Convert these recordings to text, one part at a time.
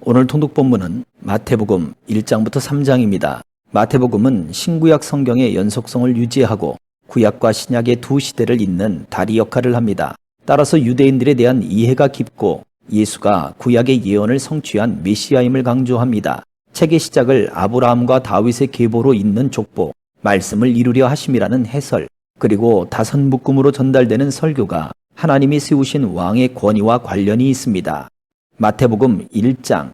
오늘 통독 본문은 마태복음 1장부터 3장입니다. 마태복음은 신구약 성경의 연속성을 유지하고 구약과 신약의 두 시대를 잇는 다리 역할을 합니다. 따라서 유대인들에 대한 이해가 깊고 예수가 구약의 예언을 성취한 메시아임을 강조합니다. 책의 시작을 아브라함과 다윗의 계보로 잇는 족보, 말씀을 이루려 하심이라는 해설, 그리고 다섯 묶음으로 전달되는 설교가 하나님이 세우신 왕의 권위와 관련이 있습니다. 마태복음 1장,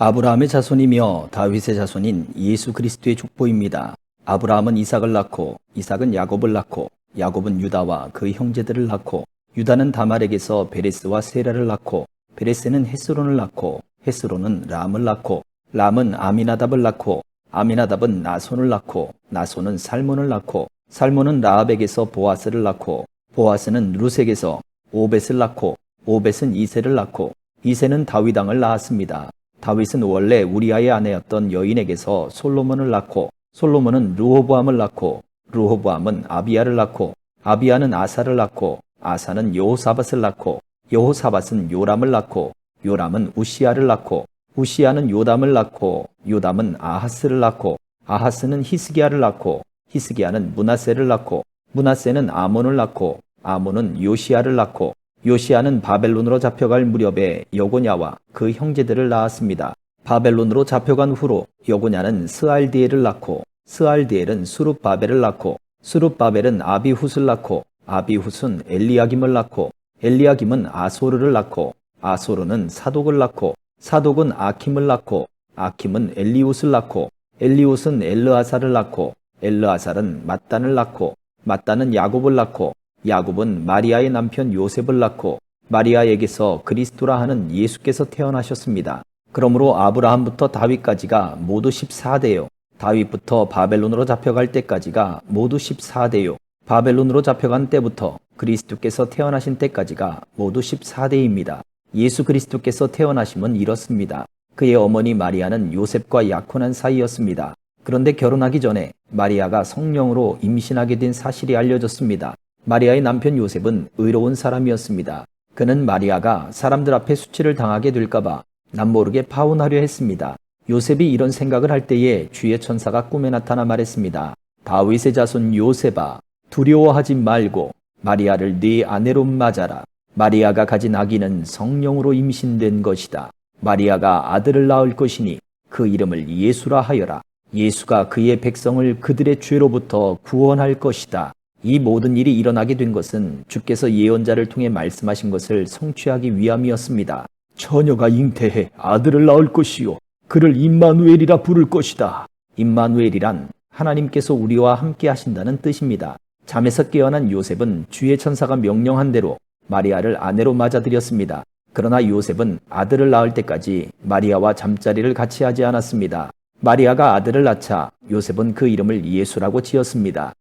아브라함의 자손이며 다윗의 자손인 예수 그리스도의 족보입니다. 아브라함은 이삭을 낳고 이삭은 야곱을 낳고 야곱은 유다와 그 형제들을 낳고 유다는 다말에게서 베레스와 세라를 낳고 베레스는 헤스론을 낳고 헤스론은 람을 낳고 람은 아미나답을 낳고 아미나답은 나손을 낳고 나손은 살몬을 낳고 살몬은 라합에게서 보아스를 낳고 보아스는 룻에게서 오벳을 낳고 오벳은 이새를 낳고 이새는 다윗 왕을 낳았습니다. 다윗은 원래 우리아의 아내였던 여인에게서 솔로몬을 낳고 솔로몬은 르호보암을 낳고 르호보암은 아비야를 낳고 아비야는 아사를 낳고 아사는 여호사밧을 낳고 여호사밧은 요람을 낳고 요람은 우시야를 낳고 우시야는 요담을 낳고 요담은 아하스를 낳고 아하스는 히스기야를 낳고 히스기야는 므낫세를 낳고 므낫세는 아몬을 낳고 아몬은 요시야를 낳고 요시야는 바벨론으로 잡혀갈 무렵에 여고냐와 그 형제들을 낳았습니다. 바벨론으로 잡혀간 후로 여고냐는 스알디엘을 낳고 스알디엘은 수룹바벨을 낳고 수룹바벨은 아비훗을 낳고 아비훗은 엘리야김을 낳고 엘리야김은 아소르를 낳고 아소르는 사독을 낳고 사독은 아킴을 낳고 아킴은 엘리웃을 낳고 엘리웃은 엘르아살을 낳고 엘르아살은 mat단을 낳고 mat단은 야곱을 낳고 야곱은 마리아의 남편 요셉을 낳고 마리아에게서 그리스도라 하는 예수께서 태어나셨습니다. 그러므로 아브라함부터 다윗까지가 모두 14대요. 다윗부터 바벨론으로 잡혀갈 때까지가 모두 14대요. 바벨론으로 잡혀간 때부터 그리스도께서 태어나신 때까지가 모두 14대입니다. 예수 그리스도께서 태어나심은 이렇습니다. 그의 어머니 마리아는 요셉과 약혼한 사이였습니다. 그런데 결혼하기 전에 마리아가 성령으로 임신하게 된 사실이 알려졌습니다. 마리아의 남편 요셉은 의로운 사람이었습니다. 그는 마리아가 사람들 앞에 수치를 당하게 될까봐 남모르게 파혼하려 했습니다. 요셉이 이런 생각을 할 때에 주의 천사가 꿈에 나타나 말했습니다. 다윗의 자손 요셉아, 두려워하지 말고 마리아를 네 아내로 맞아라. 마리아가 가진 아기는 성령으로 임신된 것이다. 마리아가 아들을 낳을 것이니 그 이름을 예수라 하여라. 예수가 그의 백성을 그들의 죄로부터 구원할 것이다. 이 모든 일이 일어나게 된 것은 주께서 예언자를 통해 말씀하신 것을 성취하기 위함이었습니다. 처녀가 잉태해 아들을 낳을 것이요 그를 임마누엘이라 부를 것이다. 임마누엘이란 하나님께서 우리와 함께 하신다는 뜻입니다. 잠에서 깨어난 요셉은 주의 천사가 명령한 대로 마리아를 아내로 맞아들였습니다. 그러나 요셉은 아들을 낳을 때까지 마리아와 잠자리를 같이 하지 않았습니다. 마리아가 아들을 낳자 요셉은 그 이름을 예수라고 지었습니다.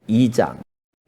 2장,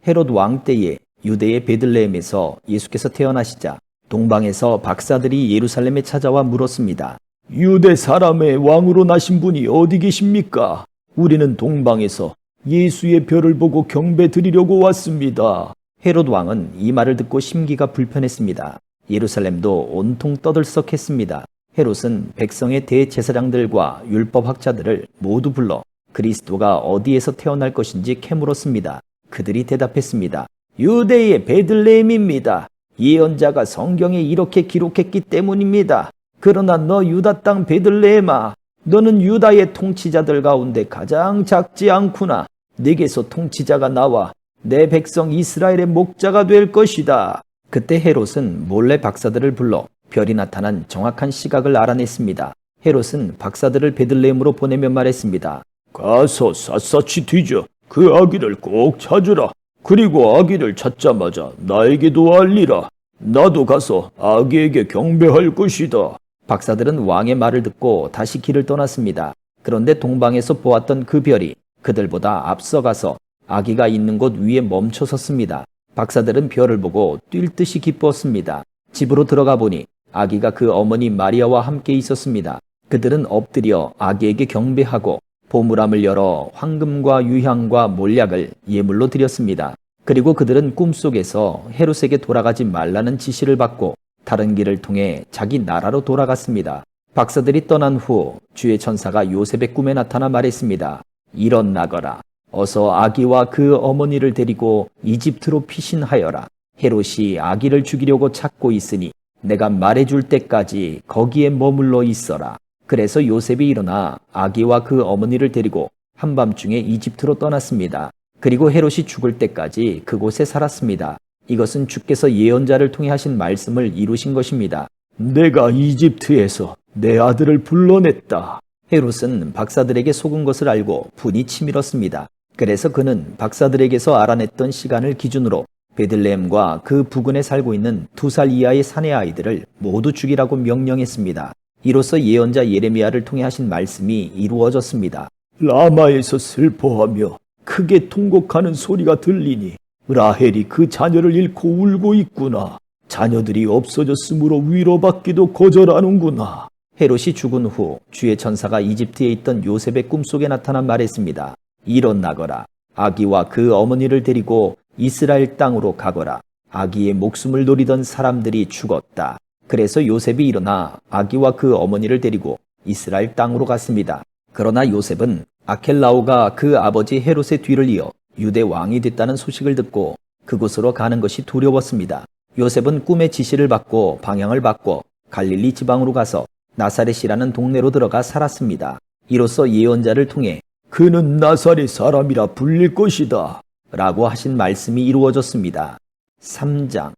헤롯 왕 때에 유대의 베들레헴에서 예수께서 태어나시자 동방에서 박사들이 예루살렘에 찾아와 물었습니다. 유대 사람의 왕으로 나신 분이 어디 계십니까? 우리는 동방에서 예수의 별을 보고 경배 드리려고 왔습니다. 헤롯 왕은 이 말을 듣고 심기가 불편했습니다. 예루살렘도 온통 떠들썩했습니다. 헤롯은 백성의 대제사장들과 율법학자들을 모두 불러 그리스도가 어디에서 태어날 것인지 캐물었습니다. 그들이 대답했습니다. 유대의 베들레헴입니다. 예언자가 성경에 이렇게 기록했기 때문입니다. 그러나 너 유다 땅 베들레헴아, 너는 유다의 통치자들 가운데 가장 작지 않구나. 네게서 통치자가 나와 내 백성 이스라엘의 목자가 될 것이다. 그때 헤롯은 몰래 박사들을 불러 별이 나타난 정확한 시각을 알아냈습니다. 헤롯은 박사들을 베들레헴으로 보내며 말했습니다. 가서 샅샅이 뒤져 그 아기를 꼭 찾으라. 그리고 아기를 찾자마자 나에게도 알리라. 나도 가서 아기에게 경배할 것이다. 박사들은 왕의 말을 듣고 다시 길을 떠났습니다. 그런데 동방에서 보았던 그 별이 그들보다 앞서가서 아기가 있는 곳 위에 멈춰 섰습니다. 박사들은 별을 보고 뛸 듯이 기뻤습니다. 집으로 들어가 보니 아기가 그 어머니 마리아와 함께 있었습니다. 그들은 엎드려 아기에게 경배하고 보물함을 열어 황금과 유향과 몰약을 예물로 드렸습니다. 그리고 그들은 꿈속에서 헤롯에게 돌아가지 말라는 지시를 받고 다른 길을 통해 자기 나라로 돌아갔습니다. 박사들이 떠난 후 주의 천사가 요셉의 꿈에 나타나 말했습니다. 일어나거라. 어서 아기와 그 어머니를 데리고 이집트로 피신하여라. 헤롯이 아기를 죽이려고 찾고 있으니 내가 말해줄 때까지 거기에 머물러 있어라. 그래서 요셉이 일어나 아기와 그 어머니를 데리고 한밤중에 이집트로 떠났습니다. 그리고 헤롯이 죽을 때까지 그곳에 살았습니다. 이것은 주께서 예언자를 통해 하신 말씀을 이루신 것입니다. 내가 이집트에서 내 아들을 불러냈다. 헤롯은 박사들에게 속은 것을 알고 분이 치밀었습니다. 그래서 그는 박사들에게서 알아냈던 시간을 기준으로 베들레헴과 그 부근에 살고 있는 2살 이하의 사내 아이들을 모두 죽이라고 명령했습니다. 이로써 예언자 예레미야를 통해 하신 말씀이 이루어졌습니다. 라마에서 슬퍼하며 크게 통곡하는 소리가 들리니 라헬이 그 자녀를 잃고 울고 있구나. 자녀들이 없어졌으므로 위로받기도 거절하는구나. 헤롯이 죽은 후 주의 천사가 이집트에 있던 요셉의 꿈속에 나타나 말했습니다. 일어나거라. 아기와 그 어머니를 데리고 이스라엘 땅으로 가거라. 아기의 목숨을 노리던 사람들이 죽었다. 그래서 요셉이 일어나 아기와 그 어머니를 데리고 이스라엘 땅으로 갔습니다. 그러나 요셉은 아켈라오가 그 아버지 헤롯의 뒤를 이어 유대 왕이 됐다는 소식을 듣고 그곳으로 가는 것이 두려웠습니다. 요셉은 꿈의 지시를 받고 방향을 바꿔 갈릴리 지방으로 가서 나사렛이라는 동네로 들어가 살았습니다. 이로써 예언자를 통해 그는 나사렛 사람이라 불릴 것이다 라고 하신 말씀이 이루어졌습니다. 3장.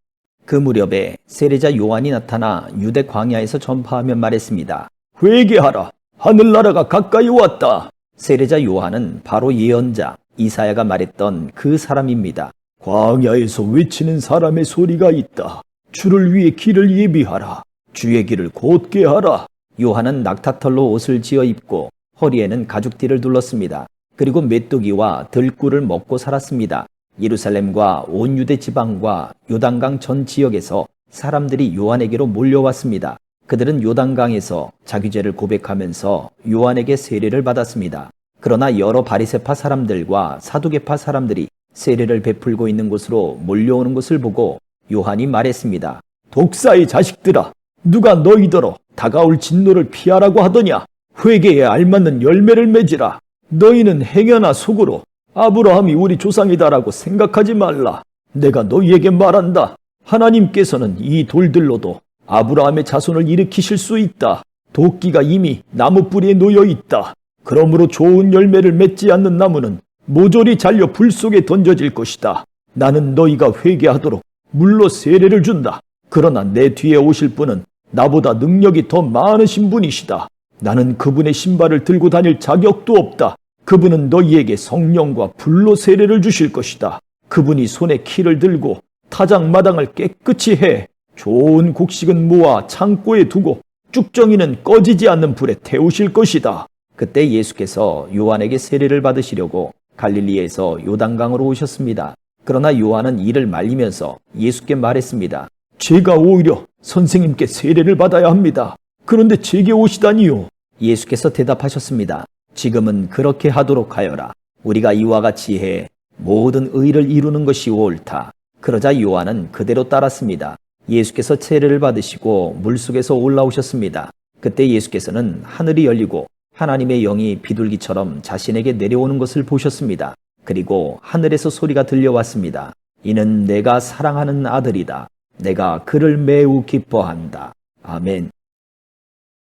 그 무렵에 세례자 요한이 나타나 유대 광야에서 전파하며 말했습니다. 회개하라. 하늘나라가 가까이 왔다. 세례자 요한은 바로 예언자 이사야가 말했던 그 사람입니다. 광야에서 외치는 사람의 소리가 있다. 주를 위해 길을 예비하라. 주의 길을 곧게 하라. 요한은 낙타털로 옷을 지어 입고 허리에는 가죽띠를 둘렀습니다. 그리고 메뚜기와 들꿀을 먹고 살았습니다. 예루살렘과 온 유대 지방과 요단강 전 지역에서 사람들이 요한에게로 몰려왔습니다. 그들은 요단강에서 자기 죄를 고백하면서 요한에게 세례를 받았습니다. 그러나 여러 바리새파 사람들과 사두개파 사람들이 세례를 베풀고 있는 곳으로 몰려오는 것을 보고 요한이 말했습니다. 독사의 자식들아, 누가 너희더러 다가올 진노를 피하라고 하더냐? 회개에 알맞는 열매를 맺으라. 너희는 행여나 속으로 아브라함이 우리 조상이다라고 생각하지 말라. 내가 너희에게 말한다. 하나님께서는 이 돌들로도 아브라함의 자손을 일으키실 수 있다. 도끼가 이미 나무 뿌리에 놓여 있다. 그러므로 좋은 열매를 맺지 않는 나무는 모조리 잘려 불 속에 던져질 것이다. 나는 너희가 회개하도록 물로 세례를 준다. 그러나 내 뒤에 오실 분은 나보다 능력이 더 많으신 분이시다. 나는 그분의 신발을 들고 다닐 자격도 없다. 그분은 너희에게 성령과 불로 세례를 주실 것이다. 그분이 손에 키를 들고 타작마당을 깨끗이 해 좋은 곡식은 모아 창고에 두고 쭉정이는 꺼지지 않는 불에 태우실 것이다. 그때 예수께서 요한에게 세례를 받으시려고 갈릴리에서 요단강으로 오셨습니다. 그러나 요한은 이를 말리면서 예수께 말했습니다. 제가 오히려 선생님께 세례를 받아야 합니다. 그런데 제게 오시다니요. 예수께서 대답하셨습니다. 지금은 그렇게 하도록 하여라. 우리가 이와 같이 해 모든 의를 이루는 것이 옳다. 그러자 요한은 그대로 따랐습니다. 예수께서 세례를 받으시고 물속에서 올라오셨습니다. 그때 예수께서는 하늘이 열리고 하나님의 영이 비둘기처럼 자신에게 내려오는 것을 보셨습니다. 그리고 하늘에서 소리가 들려왔습니다. 이는 내가 사랑하는 아들이다. 내가 그를 매우 기뻐한다. 아멘.